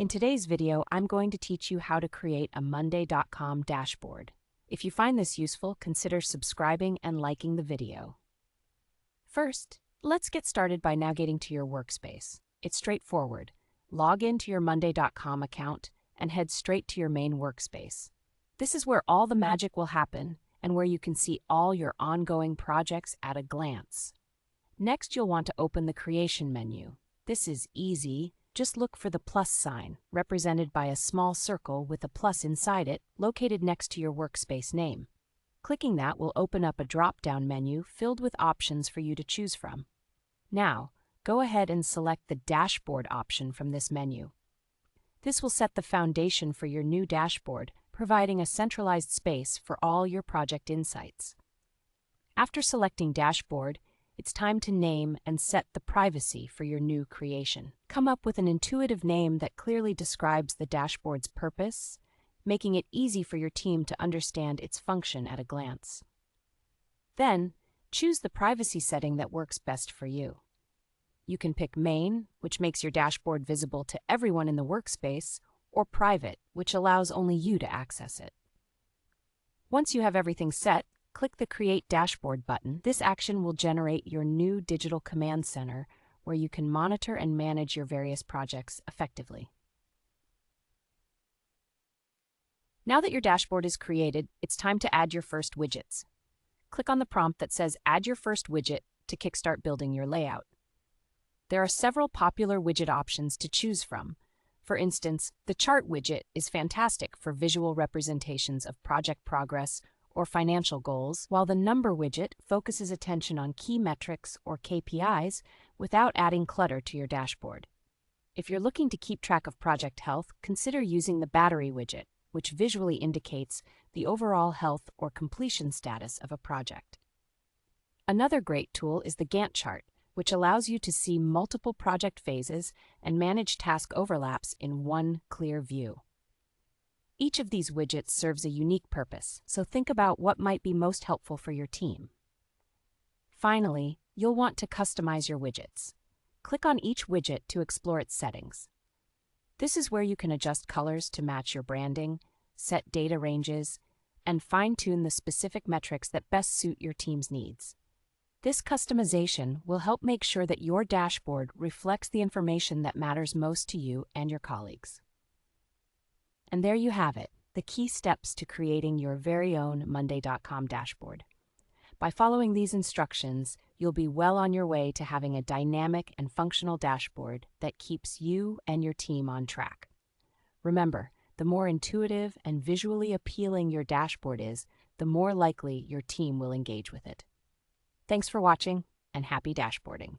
In today's video, I'm going to teach you how to create a Monday.com dashboard. If you find this useful, consider subscribing and liking the video. First, let's get started by navigating to your workspace. It's straightforward. Log into your Monday.com account and head straight to your main workspace. This is where all the magic will happen and where you can see all your ongoing projects at a glance. Next, you'll want to open the Creation menu. This is easy. Just look for the plus sign, represented by a small circle with a plus inside it, located next to your workspace name. Clicking that will open up a drop-down menu filled with options for you to choose from. Now, go ahead and select the Dashboard option from this menu. This will set the foundation for your new dashboard, providing a centralized space for all your project insights. After selecting Dashboard, it's time to name and set the privacy for your new creation. Come up with an intuitive name that clearly describes the dashboard's purpose, making it easy for your team to understand its function at a glance. Then, choose the privacy setting that works best for you. You can pick Main, which makes your dashboard visible to everyone in the workspace, or Private, which allows only you to access it. Once you have everything set, click the Create Dashboard button. This action will generate your new digital command center where you can monitor and manage your various projects effectively. Now that your dashboard is created, it's time to add your first widgets. Click on the prompt that says Add your first widget to kickstart building your layout. There are several popular widget options to choose from. For instance, the Chart widget is fantastic for visual representations of project progress or financial goals, while the Number widget focuses attention on key metrics or KPIs without adding clutter to your dashboard. If you're looking to keep track of project health, consider using the Battery widget, which visually indicates the overall health or completion status of a project. Another great tool is the Gantt chart, which allows you to see multiple project phases and manage task overlaps in one clear view. Each of these widgets serves a unique purpose, so think about what might be most helpful for your team. Finally, you'll want to customize your widgets. Click on each widget to explore its settings. This is where you can adjust colors to match your branding, set data ranges, and fine-tune the specific metrics that best suit your team's needs. This customization will help make sure that your dashboard reflects the information that matters most to you and your colleagues. And there you have it, the key steps to creating your very own Monday.com dashboard. By following these instructions, you'll be well on your way to having a dynamic and functional dashboard that keeps you and your team on track. Remember, the more intuitive and visually appealing your dashboard is, the more likely your team will engage with it. Thanks for watching, and happy dashboarding.